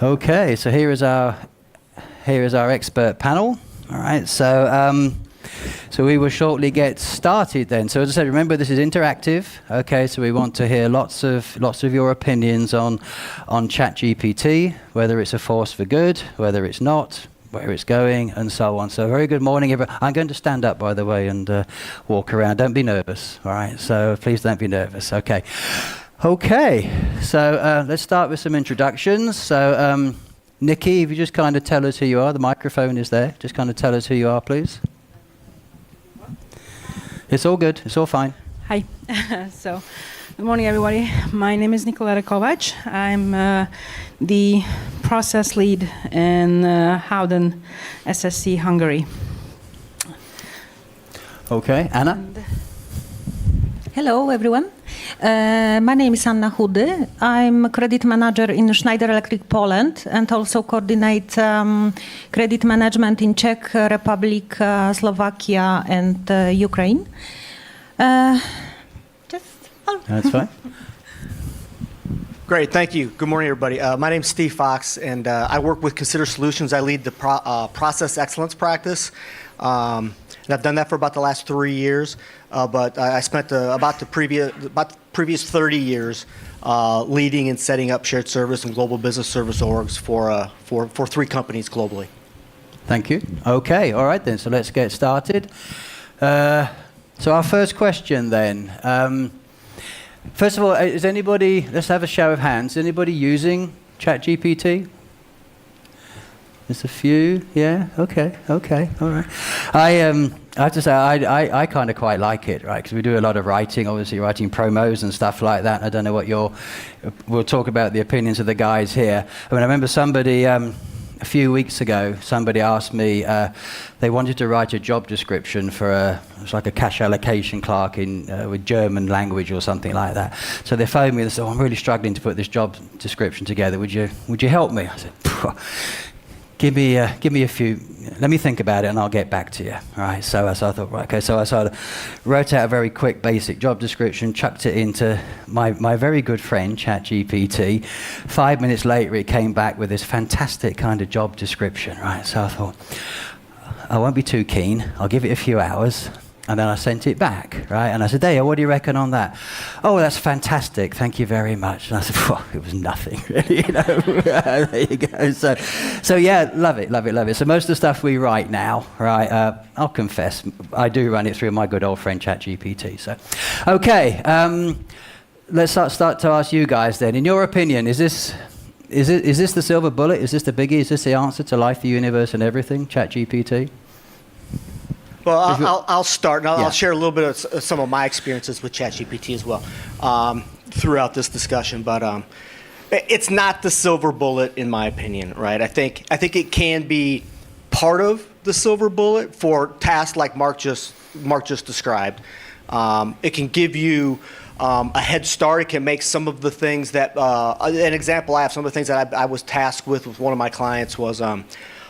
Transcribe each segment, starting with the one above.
Okay, so here is our expert panel. All right, so we will shortly get started then. So as I said, remember this is interactive. Okay, so we want to hear lots of your opinions on ChatGPT, whether it's a force for good, whether it's not, where it's going, and so on. So very good morning, everyone. I'm going to stand up, by the way, and walk around. Don't be nervous, all right? So please don't be nervous. Okay. Okay, so let's start with some introductions. So Nikki, if you just kind of tell us who you are. The microphone is there. Just kind of tell us who you are, please. It's all good. It's all fine. Hi. So, good morning, everybody. My name is Nikoleta Kovac. I'm the process lead in Howden, SSC, Hungary. Okay, Anna? Hello, everyone. My name is Anna Hudy. I'm a credit manager in Schneider Electric, Poland, and also coordinate credit management in Czech Republic, Slovakia, and Ukraine. That's fine. Great, thank you. Good morning, everybody. My name is Steve Fox, and I work with Consider Solutions. I lead the process excellence practice. And I've done that for about the last 3 years, but I spent about the previous 30 years leading and setting up shared service and global business service orgs for 3 companies globally. Thank you. Okay, all right then, so let's get started. So our first question then. First of all, is anybody, let's have a show of hands, is anybody using ChatGPT? There's a few, yeah, okay, all right. I have to say, I kind of quite like it, right, because we do a lot of writing, obviously writing promos and stuff like that. I don't know what we'll talk about the opinions of the guys here. I mean, I remember somebody, a few weeks ago, somebody asked me, they wanted to write a job description for it's like a cash allocation clerk with German language or something like that. So they phoned me and said, I'm really struggling to put this job description together. Would you help me? I said, Give me a few. Let me think about it, and I'll get back to you. All right. So I thought, right, okay. So I sort of wrote out a very quick, basic job description, chucked it into my very good friend ChatGPT. 5 minutes later, it came back with this fantastic kind of job description. Right. So I thought, I won't be too keen. I'll give it a few hours. And then I sent it back, right? And I said, Daya, what do you reckon on that? Oh, that's fantastic. Thank you very much. And I said, it was nothing, really, you know. There you go. So yeah, love it. So most of the stuff we write now, right, I'll confess, I do run it through my good old friend ChatGPT. So, okay, let's start to ask you guys then. In your opinion, is this the silver bullet? Is this the biggie? Is this the answer to life, the universe, and everything, ChatGPT? Well, I'll start, and I'll share a little bit of some of my experiences with ChatGPT as well throughout this discussion. But it's not the silver bullet, in my opinion, right? I think it can be part of the silver bullet for tasks like Mark just described. It can give you a head start. It can make some of the things that an example I have. Some of the things that I was tasked with one of my clients was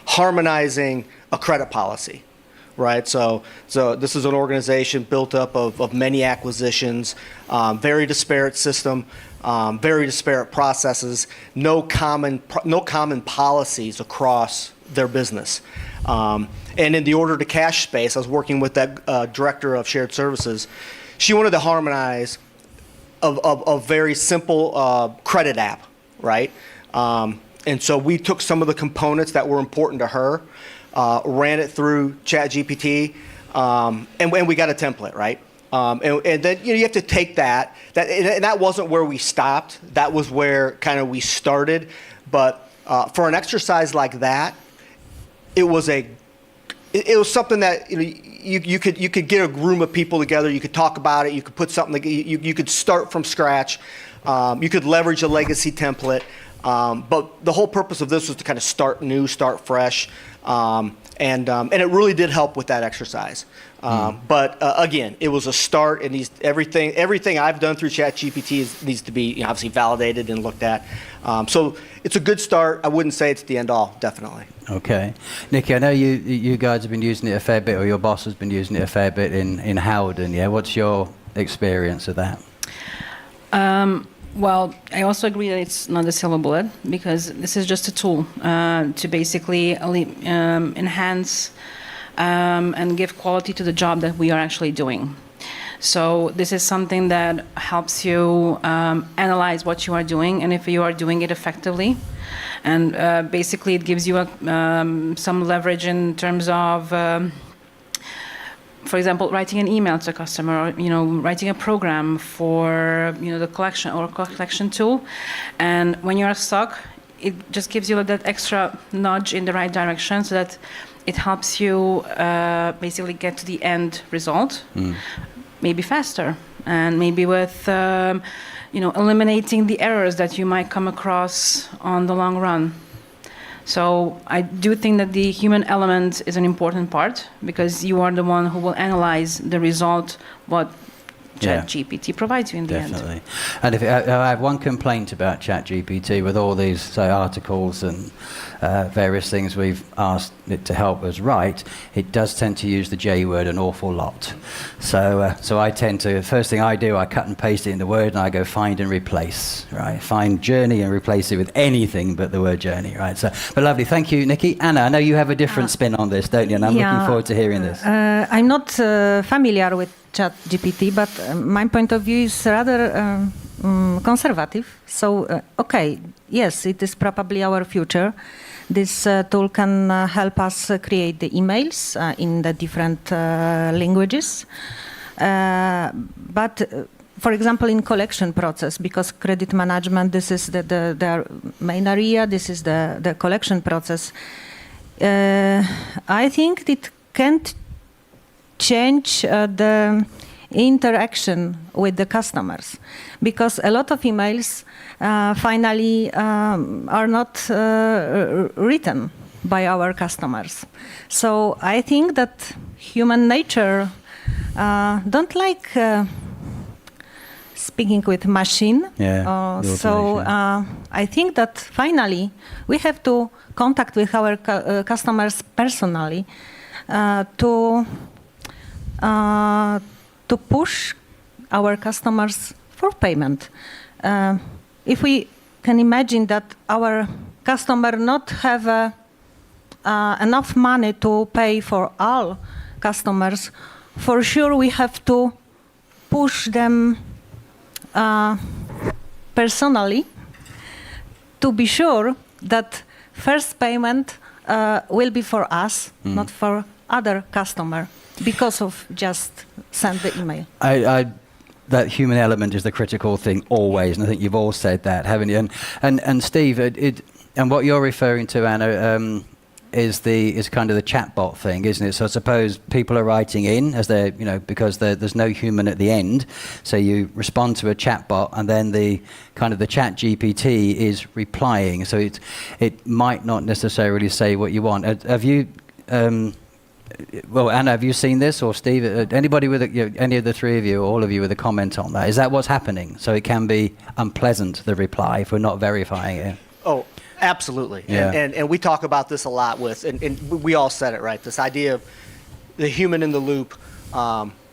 harmonizing a credit policy. Right, so this is an organization built up of many acquisitions, very disparate system, very disparate processes, no common policies across their business. And in the order to cash space, I was working with that director of shared services. She wanted to harmonize a very simple credit app, right? And so we took some of the components that were important to her. Ran it through ChatGPT, and we got a template, right? And then you have to take that, and that wasn't where we stopped. That was where kind of we started. But for an exercise like that, it was something that you could get a room of people together. You could talk about it. You could put something. You could start from scratch. You could leverage a legacy template. But the whole purpose of this was to kind of start new, start fresh. And it really did help with that exercise. But again, it was a start, and everything I've done through ChatGPT needs to be obviously validated and looked at. So it's a good start. I wouldn't say it's the end all, definitely. Okay, Nikki, I know you guys have been using it a fair bit, or your boss has been using it a fair bit in Howden. Yeah, what's your experience of that? Well, I also agree that it's not a silver bullet because this is just a tool to basically enhance and give quality to the job that we are actually doing. So this is something that helps you analyze what you are doing and if you are doing it effectively. And basically it gives you some leverage in terms of for example, writing an email to a customer, or writing a program for the collection tool, and when you're stuck, it just gives you that extra nudge in the right direction, so that it helps you basically get to the end result, maybe faster, and maybe with eliminating the errors that you might come across on the long run. So I do think that the human element is an important part because you are the one who will analyze the result, what ChatGPT provides you in the end. Definitely. And if I have one complaint about ChatGPT with all these, say, articles and various things we've asked it to help us write, it does tend to use the J word an awful lot. So I tend to, first thing I do, I cut and paste it in the Word and I go find and replace, right? Find journey and replace it with anything but the word journey, right? So, but lovely. Thank you, Nikki. Anna, I know you have a different spin on this, don't you? And I'm looking forward to hearing this. I'm not familiar with ChatGPT, but my point of view is rather conservative. So, okay, yes, it is probably our future. This tool can help us create the emails in the different languages. But, for example, in collection process, because credit management, this is the main area, this is the collection process. I think it can't change the interaction with the customers, because a lot of emails finally are not written by our customers. So I think that human nature don't like speaking with machine. I think that finally we have to contact with our customers personally to push our customers for payment. If we can imagine that our customer not have enough money to pay for all customers, for sure we have to push them personally to be sure that first payment will be for us, not for other customer, because of just send the email. That human element is the critical thing always, and I think you've all said that, haven't you? And Steve, and what you're referring to, Anna, is kind of the chatbot thing, isn't it? So I suppose people are writing in as they're, because there's no human at the end. So you respond to a chatbot, and then the ChatGPT is replying. So it might not necessarily say what you want. Have you? Well, Anna, have you seen this, or Steve? Anybody with any of the three of you, or all of you, with a comment on that? Is that what's happening? So it can be unpleasant, the reply, if we're not verifying it. Oh, absolutely. Yeah. And we talk about this a lot with, and we all said it, right? This idea of the human in the loop.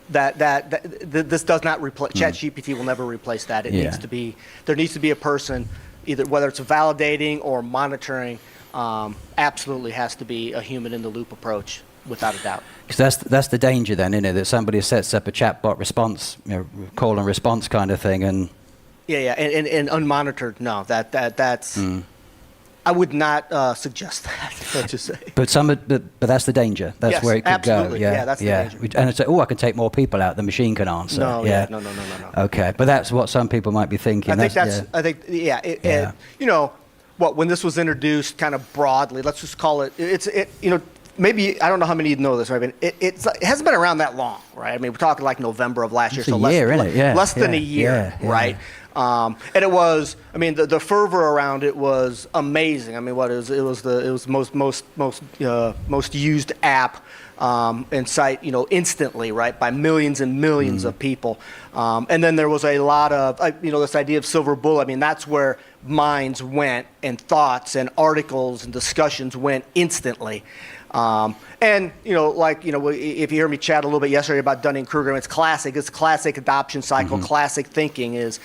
This does not replace. ChatGPT will never replace that. It needs to be. There needs to be a person, either whether it's validating or monitoring. Absolutely has to be a human in the loop approach, without a doubt. Because that's the danger then, isn't it? That somebody sets up a chatbot response, call and response kind of thing, and and unmonitored. No, that's. I would not suggest that. Let's just say. But that's the danger. That's where it could absolutely. go. Yeah, that's the danger. And it's I can take more people out. The machine can answer. No. Okay, but that's what some people might be thinking. I think when this was introduced kind of broadly, let's just call it. Maybe, I don't know how many of you know this, right? But it hasn't been around that long, right? I mean, we're talking like November of last year, so less than a year, right? And it was, the fervor around it was amazing. I mean, it was the most used app and site, instantly, right, by millions and millions of people. And then there was a lot of, this idea of silver bullet. That's where minds went, and thoughts and articles and discussions went instantly. And if you hear me chat a little bit yesterday about Dunning-Kruger, it's classic adoption cycle, classic thinking is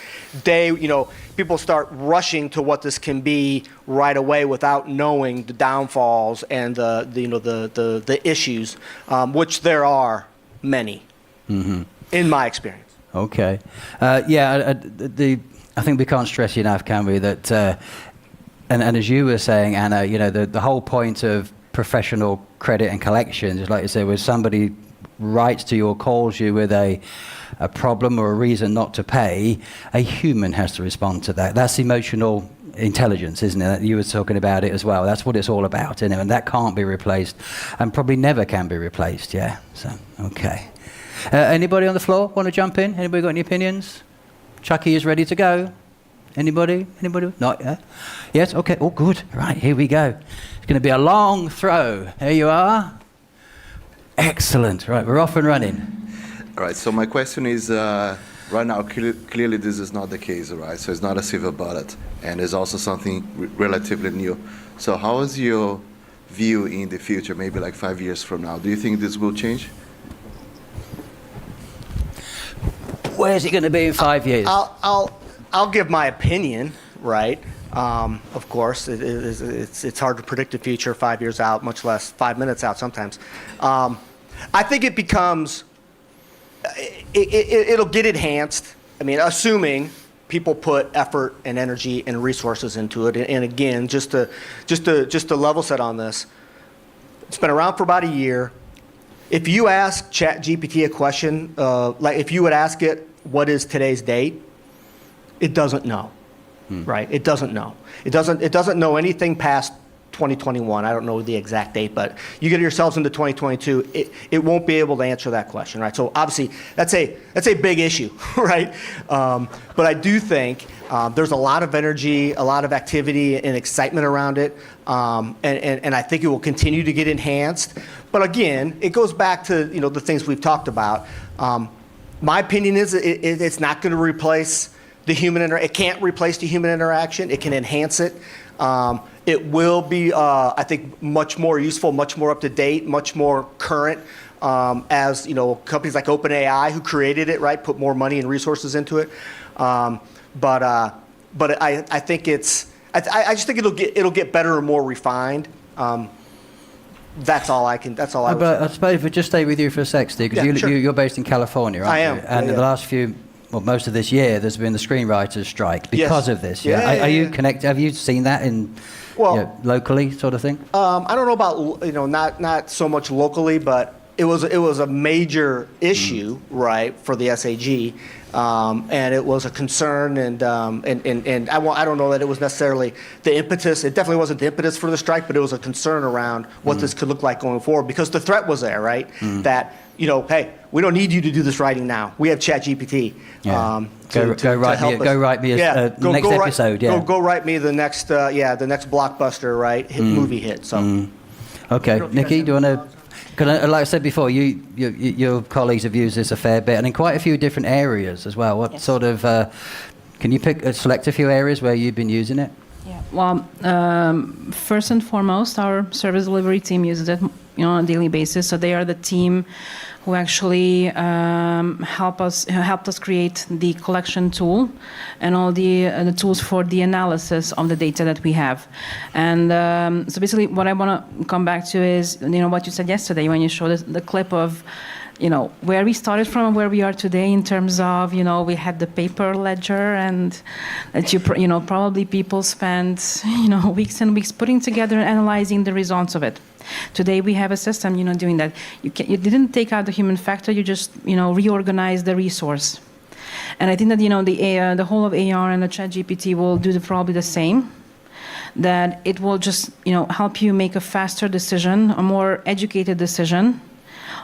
people start rushing to what this can be right away without knowing the downfalls and the issues, which there are many, in my experience. Okay. I think we can't stress enough, can we, that, and as you were saying, Anna, the whole point of professional credit and collections is, like you say, where somebody writes to you or calls you with a problem or a reason not to pay, a human has to respond to that. That's emotional intelligence, isn't it? You were talking about it as well. That's what it's all about, isn't it? And that can't be replaced, and probably never can be replaced. Yeah. So, okay. Anybody on the floor want to jump in? Anybody got any opinions? Chucky is ready to go. Anybody? Not yet? Yes? Okay. Oh, good. Right, here we go. It's going to be a long throw. There you are. Excellent. Right, we're off and running. All right, so my question is, right now, clearly this is not the case, right? So it's not a silver bullet, and it's also something relatively new. So how is your view in the future, maybe like 5 years from now? Do you think this will change? Where's it going to be in 5 years? I'll give my opinion, right? Of course, it's hard to predict the future 5 years out, much less 5 minutes out sometimes. I think it becomes, it'll get enhanced. I mean, assuming people put effort and energy and resources into it. And again, just to level set on this, it's been around for about a year. If you ask ChatGPT a question, like if you would ask it, what is today's date? It doesn't know, right? It doesn't know. It doesn't know anything past 2021. I don't know the exact date, but you get yourselves into 2022, it won't be able to answer that question, right? So obviously that's a big issue, right? But I do think there's a lot of energy, a lot of activity and excitement around it, and I think it will continue to get enhanced. But again, it goes back to the things we've talked about. My opinion is it's not going to replace the human it can't replace the human interaction. It can enhance it. It will be, I think, much more useful, much more up to date, much more current. As companies like OpenAI, who created it, right, put more money and resources into it. But I think I just think it'll get better and more refined. That's all I would say. I suppose if we just stay with you for a sec, Steve, because sure. you're based in California, aren't I am. you? And in the last most of this year, there's been the screenwriters' strike because of this. Yeah. Are you connected? Have you seen that in locally, sort of thing? I don't know about not so much locally, but it was a major issue, right, for the SAG, and it was a concern, and I don't know that it was necessarily the impetus. It definitely wasn't the impetus for the strike, but it was a concern around what this could look like going forward, because the threat was there, right? That hey, we don't need you to do this writing now. We have ChatGPT. Yeah. Go write me a next episode. Go write me the next blockbuster, right? Movie hit. So. Okay, Nikki, do you want to? Because, like I said before, your colleagues have used this a fair bit, and in quite a few different areas as well. What sort of? Can you select a few areas where you've been using it? Yeah. Well, first and foremost, our service delivery team uses it, on a daily basis. So they are the team who actually helped us create the collection tool and all the tools for the analysis of the data that we have. And so basically, what I want to come back to is what you said yesterday when you showed the clip of where we started from and where we are today in terms of, we had the paper ledger, and that probably people spent, weeks and weeks putting together and analyzing the results of it. Today we have a system, doing that. You didn't take out the human factor, you just, reorganize the resource. And I think that, the whole of AR and the ChatGPT will do probably the same. That it will just, help you make a faster decision, a more educated decision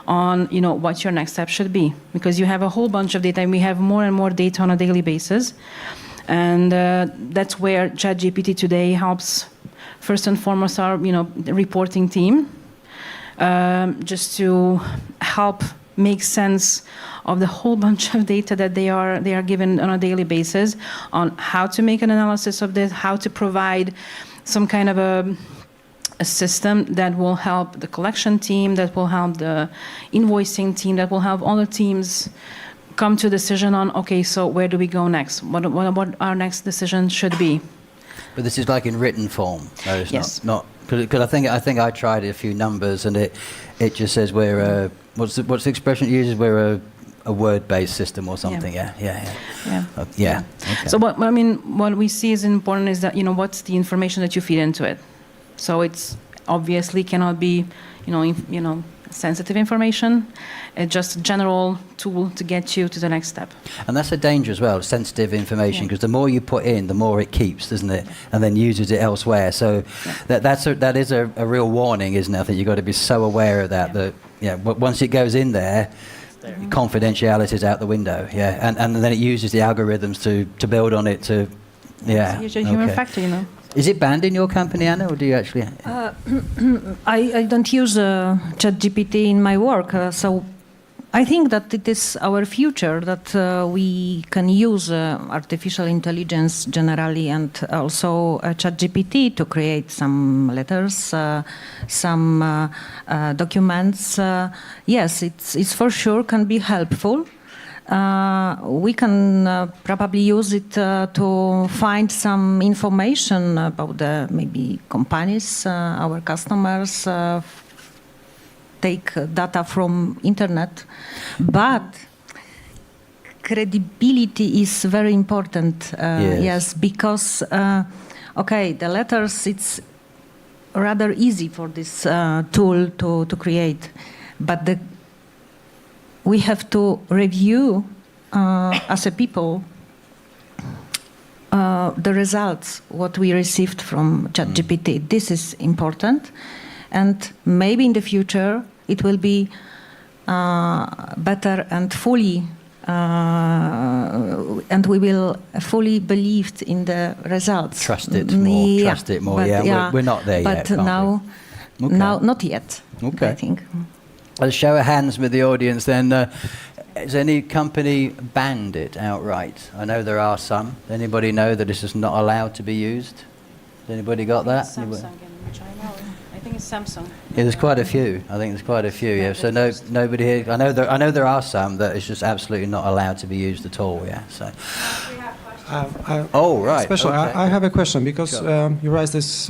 on what your next step should be, because you have a whole bunch of data, and we have more and more data on a daily basis, and that's where ChatGPT today helps. First and foremost, our the reporting team, just to help make sense of the whole bunch of data that they are given on a daily basis, on how to make an analysis of this, how to provide some kind of a a system that will help the collection team, that will help the invoicing team, that will help all the teams come to a decision on, okay, so where do we go next? What our next decision should be. But this is like in written form. No, it's Yes. not because I think I tried a few numbers and it just says we're what's the expression it uses? We're a word-based system or something. Yeah. Yeah. Okay. So what we see is important is that, what's the information that you feed into it. So it's obviously cannot be, sensitive information. It's just a general tool to get you to the next step. And that's a danger as well, sensitive information, because the more you put in, the more it keeps, doesn't it? And then uses it elsewhere. So that is a real warning, isn't it? I think you've got to be so aware of that, once it goes in there, confidentiality is out the window. Yeah, and then it uses the algorithms to build on it to, It's a human factor, Is it banned in your company, Anna, or do you actually? I don't use ChatGPT in my work, so I think that it is our future, that we can use artificial intelligence generally and also ChatGPT to create some letters, some documents. Yes, it's for sure can be helpful. We can probably use it to find some information about the maybe companies, our customers, take data from internet, but credibility is very important. Yes, because the letters, it's rather easy for this tool to create, but we have to review as a people the results, what we received from ChatGPT. This is important, and maybe in the future it will be better and fully, and we will fully believe in the results. Trust it more. Trust it more. But, we're not there yet. But now, not yet. Okay. I think. Let's show of hands with the audience then. Has any company banned it outright? I know there are some. Anybody know that this is not allowed to be used? Has anybody got that? Samsung in China. I think it's Samsung. Yeah, there's quite a few. I think there's quite a few. Yeah. So nobody here. I know there are some that it's just absolutely not allowed to be used at all. Yeah. So. Right. Especially, okay. I have a question because Sure. you raised this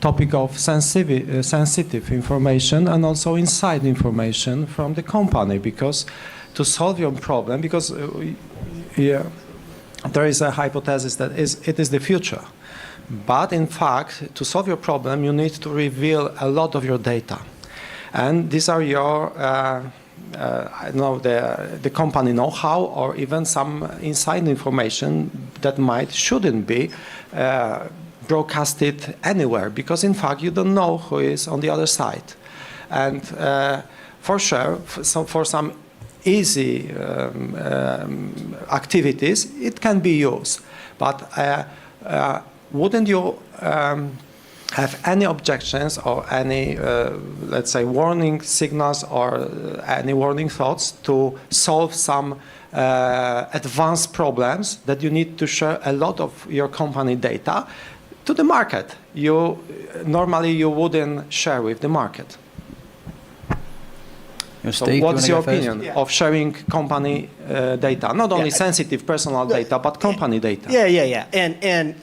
topic of sensitive information and also inside information from the company, because to solve your problem, because there is a hypothesis that it is the future. But in fact, to solve your problem, you need to reveal a lot of your data. And these are your, I don't know, the company know-how or even some inside information that shouldn't be broadcasted anywhere, because in fact you don't know who is on the other side. And for sure, for some easy activities, it can be used. But wouldn't you have any objections or any, let's say, warning signals or any warning thoughts to solve some advanced problems that you need to share a lot of your company data to the market? Normally you wouldn't share with the market. So Steve, what's your first? opinion of sharing company data? Not only sensitive personal data, but company data. Yeah. And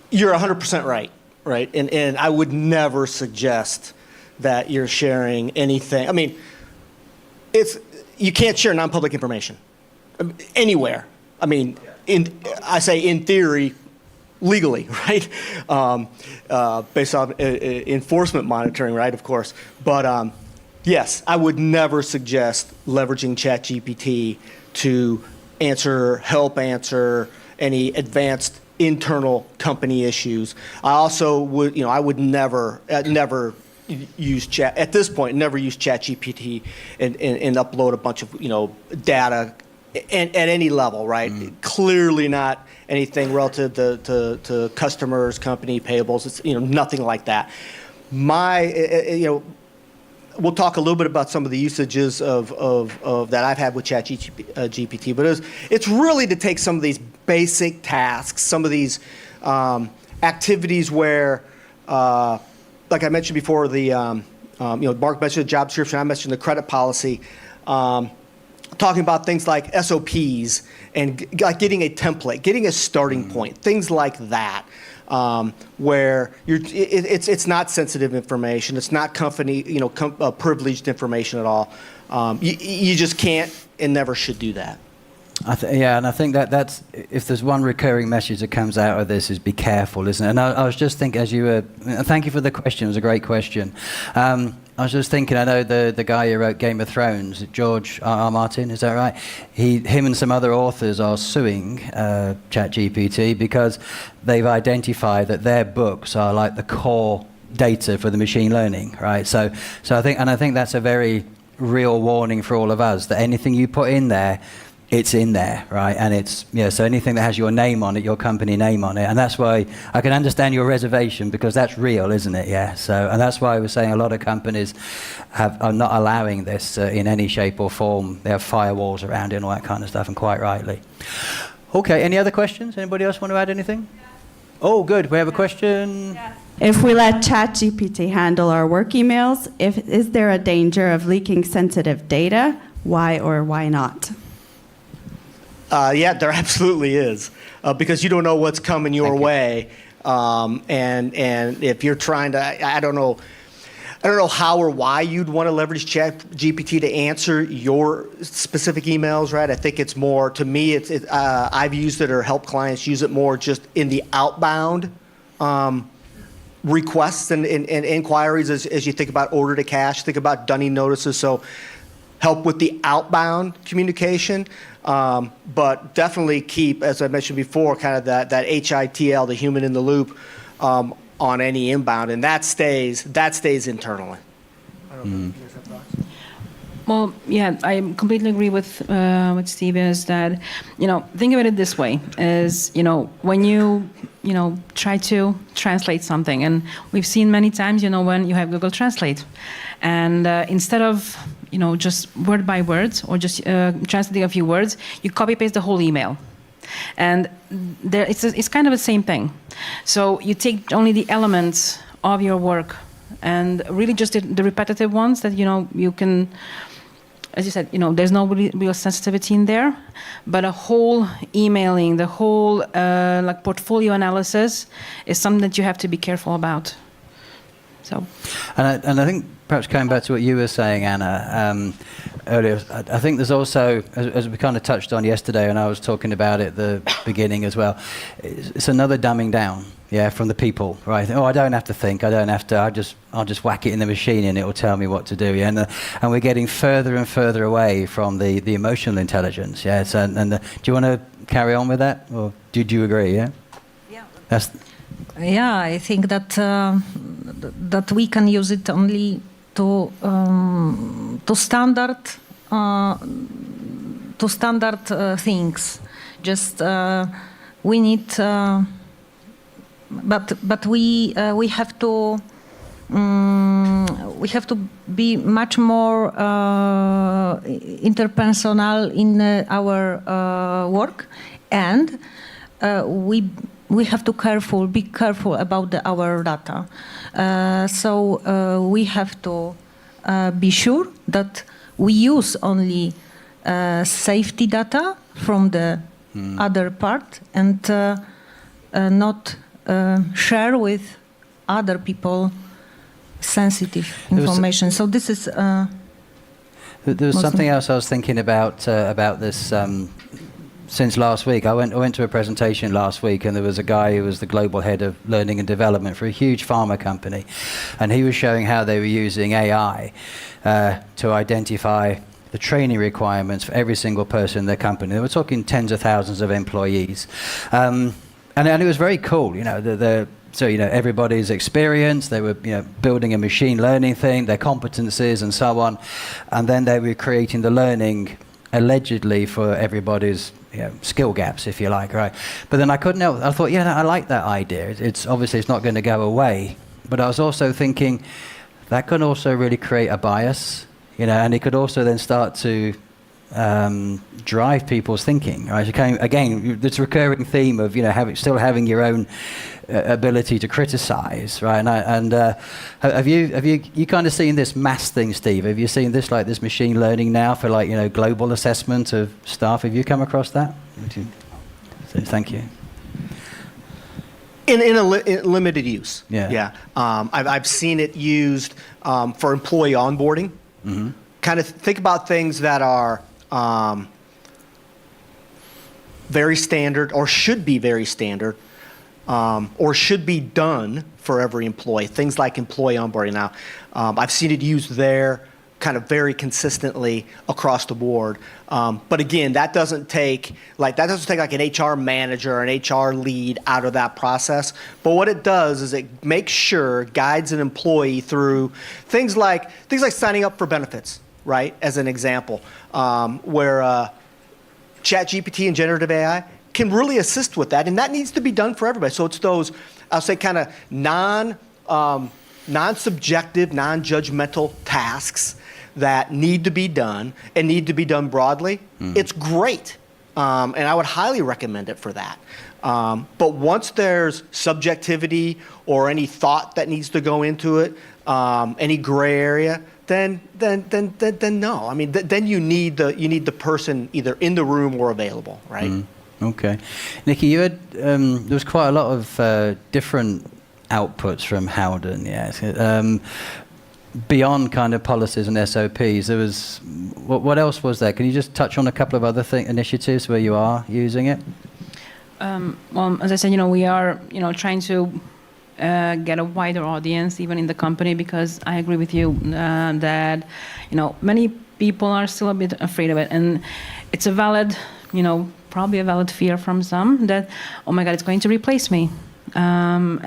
you're 100% right? And I would never suggest that you're sharing anything. I mean, you can't share non-public information anywhere. I mean, I say in theory, legally, right? Based on enforcement monitoring, right, of course. But yes, I would never suggest leveraging ChatGPT to help answer any advanced internal company issues. I also would, I would never use at this point, never use ChatGPT and upload a bunch of, data at any level, right? Clearly not anything relative to customers, company payables. It's, nothing like that. We'll talk a little bit about some of the usages of that I've had with ChatGPT, but it's really to take some of these basic tasks, some of these activities where like I mentioned before, Mark mentioned the job description, I mentioned the credit policy, talking about things like SOPs and like getting a template, getting a starting point, things like that, where it's not sensitive information, it's not privileged information at all. You just can't and never should do that. And I think that's, if there's one recurring message that comes out of this, is be careful, isn't it? And I was just thinking, as you were, thank you for the question, it was a great question. I was just thinking, I know the guy who wrote Game of Thrones, George R. Martin, is that right? Him and some other authors are suing ChatGPT because they've identified that their books are like the core data for the machine learning, right? So I think that's a very real warning for all of us, that anything you put in there, it's in there, right? And it's, so anything that has your name on it, your company name on it, and that's why I can understand your reservation, because that's real, isn't it? Yeah. So, and that's why I was saying a lot of companies are not allowing this in any shape or form. They have firewalls around it and all that kind of stuff, and quite rightly. Okay, any other questions? Anybody else want to add anything? Oh, good. We have a question. If we let ChatGPT handle our work emails, is there a danger of leaking sensitive data? Why or why not? Yeah, there absolutely is, because you don't know what's coming your way, and if you're trying to, I don't know how or why you'd want to leverage ChatGPT to answer your specific emails, right? I think it's more, to me, I've used it or helped clients use it more just in the outbound requests and inquiries as you think about order to cash, think about dunning notices, so help with the outbound communication. But definitely keep, as I mentioned before, kind of that HITL, the human in the loop, on any inbound, and that stays internally. I don't know if you guys have thoughts. Well, yeah, I completely agree with Steve. Is that, think about it this way: is when you try to translate something, and we've seen many times, when you have Google Translate, and instead of just word by word or just translating a few words, you copy paste the whole email. And it's kind of the same thing. So you take only the elements of your work and really just the repetitive ones that, you can, as you said, there's no real sensitivity in there, but a whole emailing, the whole portfolio analysis is something that you have to be careful about. So. And I think perhaps coming back to what you were saying, Anna, earlier, I think there's also, as we kind of touched on yesterday, and I was talking about it at the beginning as well, it's another dumbing down, from the people, right? I don't have to think, I'll just whack it in the machine and it will tell me what to do, and we're getting further and further away from the emotional intelligence, So, do you want to carry on with that, or did you agree, Yeah. I think that we can use it only to standard things. Just we need, but we have to be much more interpersonal in our work, and we have to be careful about our data. So we have to be sure that we use only safety data from the other part, and not share with other people sensitive information. So this is. There was something else I was thinking about this. Since last week, I went to a presentation last week, and there was a guy who was the global head of learning and development for a huge pharma company, and he was showing how they were using AI to identify the training requirements for every single person in their company. They were talking tens of thousands of employees, and it was very cool. So everybody's experience. They were building a machine learning thing, their competencies, and so on, and then they were creating the learning allegedly for everybody's skill gaps, if you like, right? But then I couldn't help. I thought, I like that idea. It's obviously it's not going to go away. But I was also thinking that can also really create a bias, and it could also then start to drive people's thinking. Right? Again, this recurring theme of still having your own ability to criticize, right? Have you kind of seen this mass thing, Steve? Have you seen this this machine learning now for global assessment of staff? Have you come across that? Thank you. In limited use. Yeah. I've seen it used for employee onboarding. Mm-hmm. Kind of think about things that are very standard or should be very standard or should be done for every employee. Things like employee onboarding. Now, I've seen it used there kind of very consistently across the board. But again, that doesn't take like an HR manager or an HR lead out of that process. But what it does is it makes sure it guides an employee through things like signing up for benefits, right? As an example, where ChatGPT and generative AI can really assist with that, and that needs to be done for everybody. So it's those, I'll say, kind of non-subjective, non-judgmental tasks that need to be done and need to be done broadly. It's great, and I would highly recommend it for that. But once there's subjectivity or any thought that needs to go into it, any gray area, then no. I mean, then you need the person either in the room or available, right? Okay, Nikki, you had there was quite a lot of different outputs from Howden, yes. Beyond kind of policies and SOPs, there was what else was there? Can you just touch on a couple of other initiatives where you are using it? Well, as I said, we are trying to get a wider audience even in the company, because I agree with you that many people are still a bit afraid of it, and it's a valid probably a valid fear from some that, oh my God, it's going to replace me. So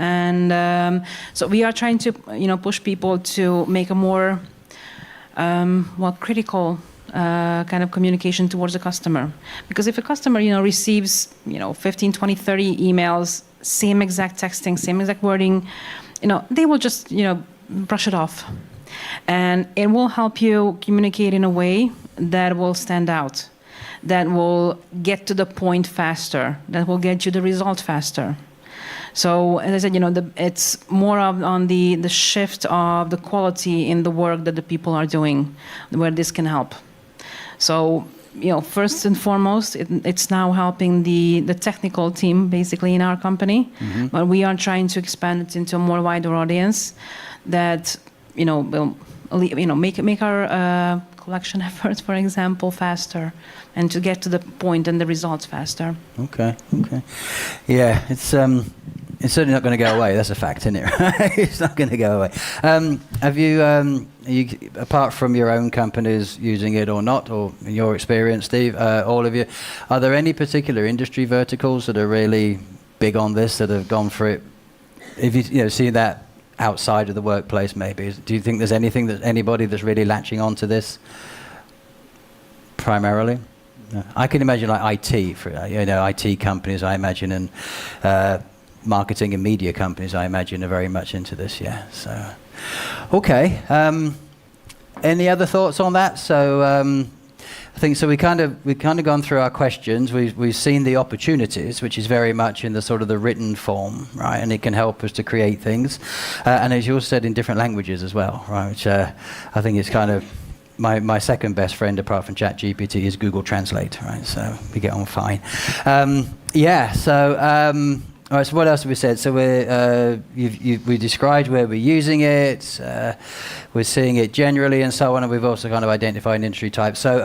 we are trying to push people to make a more critical kind of communication towards the customer. Because if a customer receives 15, 20, 30 emails, same exact texting, same exact wording, they will just brush it off. And it will help you communicate in a way that will stand out, that will get to the point faster, that will get you the result faster. So, as I said, it's more on the shift of the quality in the work that the people are doing, where this can help. So, first and foremost, it's now helping the technical team, basically, in our company. Mm-hmm. But we are trying to expand it into a more wider audience that, will make our collection efforts, for example, faster, and to get to the point and the results faster. Okay. Yeah, it's certainly not going to go away. That's a fact, isn't it? It's not going to go away. Have you, apart from your own companies using it or not, or in your experience, Steve, all of you, are there any particular industry verticals that are really big on this, that have gone for it? If you see that outside of the workplace, maybe, do you think there's anybody that's really latching onto this primarily? I can imagine like IT for IT companies, I imagine, and marketing and media companies, I imagine, are very much into this. Yeah. So, okay. Any other thoughts on that? So, I think so. We've kind of gone through our questions. We've seen the opportunities, which is very much in the sort of the written form, right? And it can help us to create things, and as you also said, in different languages as well, right? Which I think is kind of my second best friend apart from ChatGPT is Google Translate, right? So we get on fine. All right, so what else have we said? So we described where we're using it, we're seeing it generally and so on, and we've also kind of identified industry types. So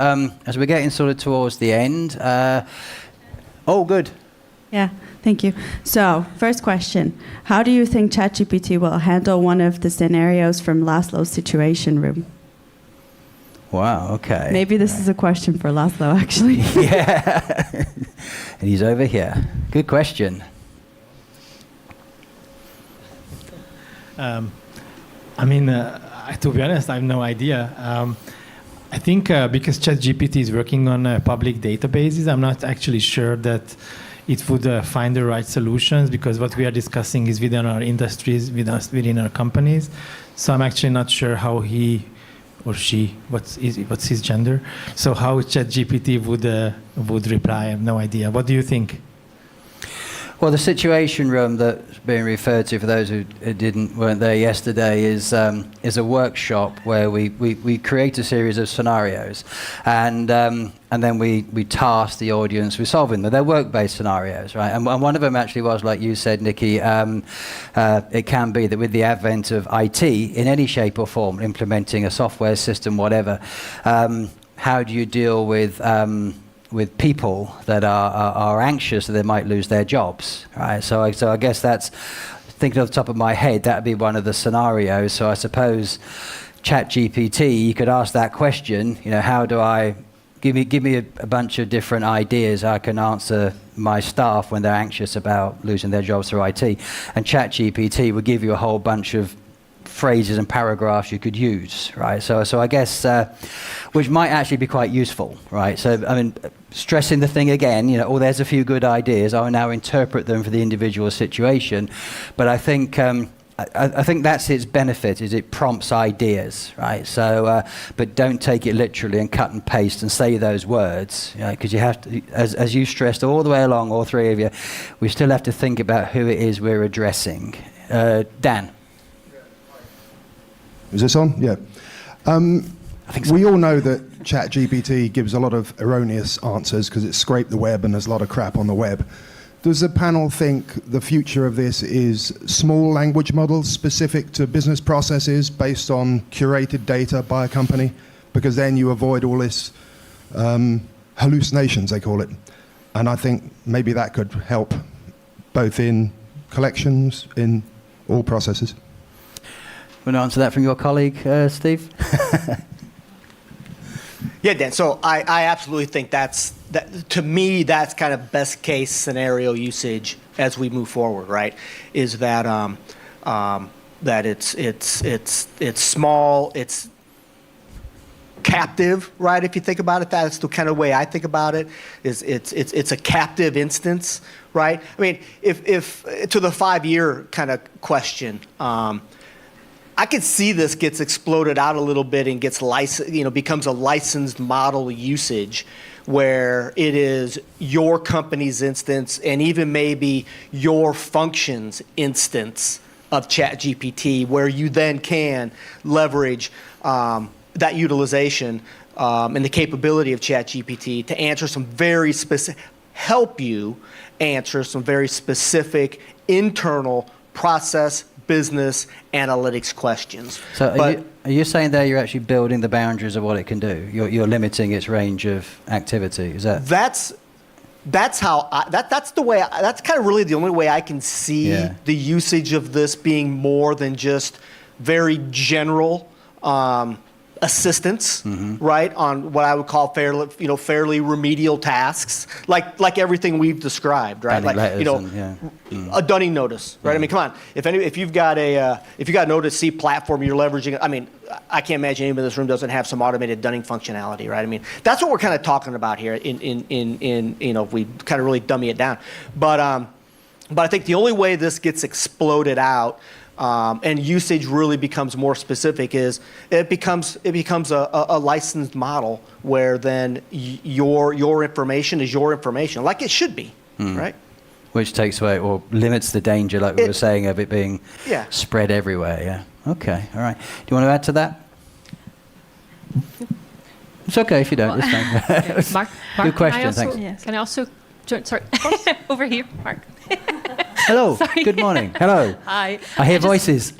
as we're getting sort of towards the end, good. Yeah, thank you. So first question, how do you think ChatGPT will handle one of the scenarios from Laszlo's situation room? Wow, okay. Maybe this is a question for Laszlo, actually. Yeah, and he's over here. Good question. To be honest, I have no idea. I think because ChatGPT is working on public databases, I'm not actually sure that it would find the right solutions, because what we are discussing is within our industries, within our companies. So I'm actually not sure how he or she, what's his gender. So how ChatGPT would reply, I have no idea. What do you think? Well, the Situation Room that's being referred to, for those who weren't there yesterday, is a workshop where we create a series of scenarios, and then we task the audience with solving them. They're work-based scenarios, right? And one of them actually was, like you said, Nikki, it can be that with the advent of IT in any shape or form, implementing a software system, whatever, how do you deal with people that are anxious that they might lose their jobs, right? So I guess that's, thinking off the top of my head, that would be one of the scenarios. So I suppose ChatGPT, you could ask that question, how do I, give me a bunch of different ideas I can answer my staff when they're anxious about losing their jobs through IT. And ChatGPT would give you a whole bunch of phrases and paragraphs you could use, right? So I guess, which might actually be quite useful, right? So, I mean, stressing the thing again, there's a few good ideas. I will now interpret them for the individual situation. But I think I think that's its benefit, is it prompts ideas, right? So, but don't take it literally and cut and paste and say those words, because you have to, as you stressed all the way along, all three of you, we still have to think about who it is we're addressing. Dan. Is this on? Yeah. I think so. We all know that ChatGPT gives a lot of erroneous answers because it's scraped the web and there's a lot of crap on the web. Does the panel think the future of this is small language models specific to business processes based on curated data by a company? Because then you avoid all this hallucinations, they call it. And I think maybe that could help both in collections, in all processes. Want to answer that from your colleague, Steve? Yeah, Dan. So I absolutely think to me, that's kind of best case scenario usage as we move forward, right? Is that that it's small, it's captive, right? If you think about it, that's the kind of way I think about it. Is it's a captive instance, right? I mean, if to the 5-year kind of question. I could see this gets exploded out a little bit and gets becomes a licensed model usage where it is your company's instance and even maybe your function's instance of ChatGPT, where you then can leverage that utilization and the capability of ChatGPT to answer some very specific, help you answer some very specific internal process business analytics questions. So are you saying there you're actually building the boundaries of what it can do? You're limiting its range of activity. Is that? That's how that's the way. That's kind of really the only way I can see the usage of this being more than just very general assistance, right, on what I would call fairly remedial tasks, like everything we've described, right? A dunning notice, right? I mean, come on, if you've got an O2C platform you're leveraging, I mean, I can't imagine anybody in this room doesn't have some automated dunning functionality, right? I mean, that's what we're kind of talking about here. If we kind of really dummy it down, but I think the only way this gets exploded out. And usage really becomes more specific is it becomes a licensed model where then your information is your information, like it should be, right? Which takes away or limits the danger, like we were saying, of it being spread everywhere. Yeah. Okay. All right. Do you want to add to that? It's okay if you don't. It's fine. Mark, good question. Thanks. Yes. Can I also join? Sorry, over here, Mark. Hello. Sorry. Good morning. Hello. Hi. I hear voices.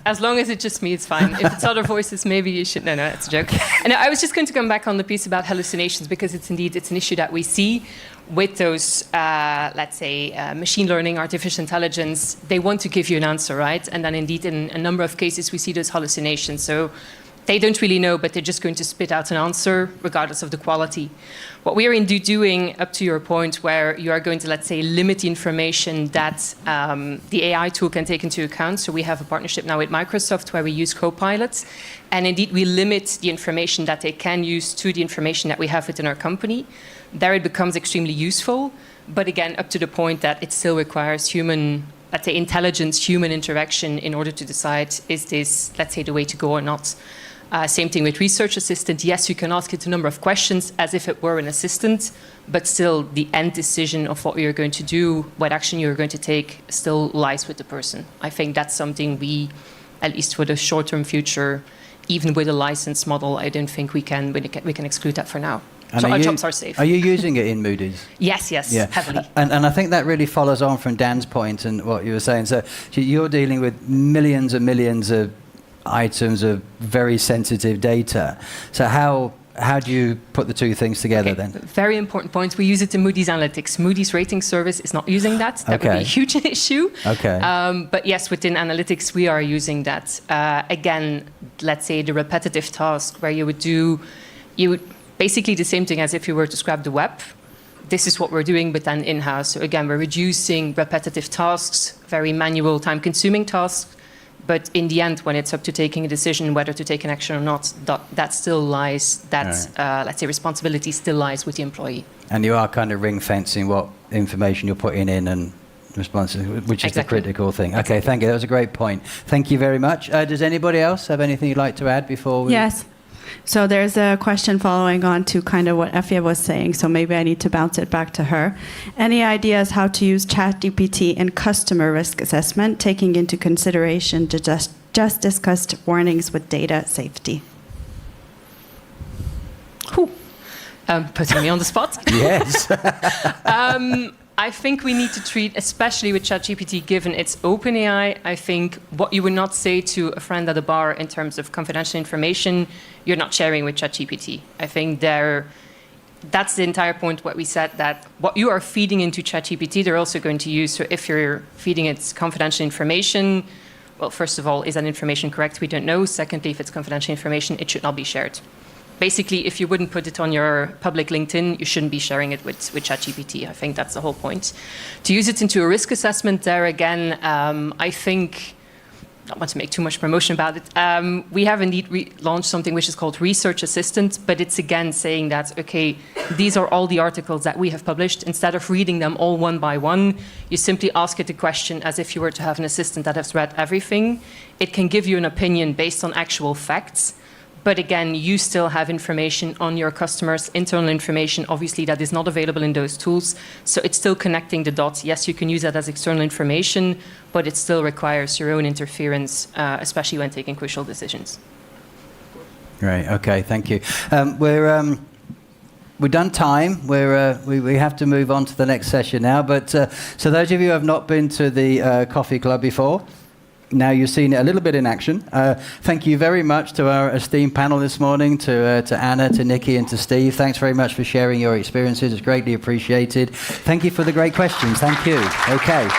As long as it's just me, it's fine. If it's other voices, maybe you should. No, it's a joke. And I was just going to come back on the piece about hallucinations because it's an issue that we see with those, let's say, machine learning, artificial intelligence. They want to give you an answer, right? And then indeed, in a number of cases, we see those hallucinations. So they don't really know, but they're just going to spit out an answer regardless of the quality. What we are indeed doing, up to your point, where you are going to, let's say, limit the information that the AI tool can take into account. So we have a partnership now with Microsoft where we use Copilot. And indeed, we limit the information that they can use to the information that we have within our company. There it becomes extremely useful. But again, up to the point that it still requires human, let's say, intelligence, human interaction in order to decide, is this, let's say, the way to go or not? Same thing with Research Assistant. Yes, you can ask it a number of questions as if it were an assistant, but still the end decision of what you're going to do, what action you're going to take, still lies with the person. I think that's something we, at least for the short-term future, even with a license model, I don't think we can exclude that for now. And so our jobs are safe. Are you using it in Moody's? Yes, heavily. And I think that really follows on from Dan's point and what you were saying. So you're dealing with millions and millions of items of very sensitive data. So how do you put the two things together then? Very important point. We use it in Moody's Analytics. Moody's rating service is not using that. That would be a huge issue. Okay. But yes, within Analytics, we are using that. Again, let's say the repetitive task where you would basically the same thing as if you were to scrap the web. This is what we're doing, but then in-house. So again, we're reducing repetitive tasks, very manual, time-consuming tasks. But in the end, when it's up to taking a decision whether to take an action or not, that still lies, let's say, responsibility still lies with the employee. And you are kind of ring-fencing what information you're putting in and responsibility, which is the critical thing. Okay, thank you. That was a great point. Thank you very much. Does anybody else have anything you'd like to add before we... Yes. So there's a question following on to kind of what Effia was saying, so maybe I need to bounce it back to her. Any ideas how to use ChatGPT in customer risk assessment, taking into consideration the just discussed warnings with data safety? Putting me on the spot. Yes. I think we need to treat, especially with ChatGPT, given its OpenAI, I think what you would not say to a friend at a bar in terms of confidential information, you're not sharing with ChatGPT. I think that's the entire point what we said, that what you are feeding into ChatGPT, they're also going to use. So if you're feeding it confidential information, well, first of all, is that information correct? We don't know. Secondly, if it's confidential information, it should not be shared. Basically, if you wouldn't put it on your public LinkedIn, you shouldn't be sharing it with ChatGPT. I think that's the whole point. To use it into a risk assessment, there again, I think, not want to make too much promotion about it, we have indeed launched something which is called Research Assistant, but it's again saying that, okay, these are all the articles that we have published. Instead of reading them all one by one, you simply ask it a question as if you were to have an assistant that has read everything. It can give you an opinion based on actual facts. But again, you still have information on your customers, internal information, obviously, that is not available in those tools. So it's still connecting the dots. Yes, you can use that as external information, but it still requires your own interference, especially when taking crucial decisions. Right, okay, thank you. We're done time. We have to move on to the next session now. But so those of you who have not been to the coffee club before, now you've seen it a little bit in action. Thank you very much to our esteemed panel this morning, to Anna, to Nikki, and to Steve. Thanks very much for sharing your experiences. It's greatly appreciated. Thank you for the great questions. Thank you. Okay.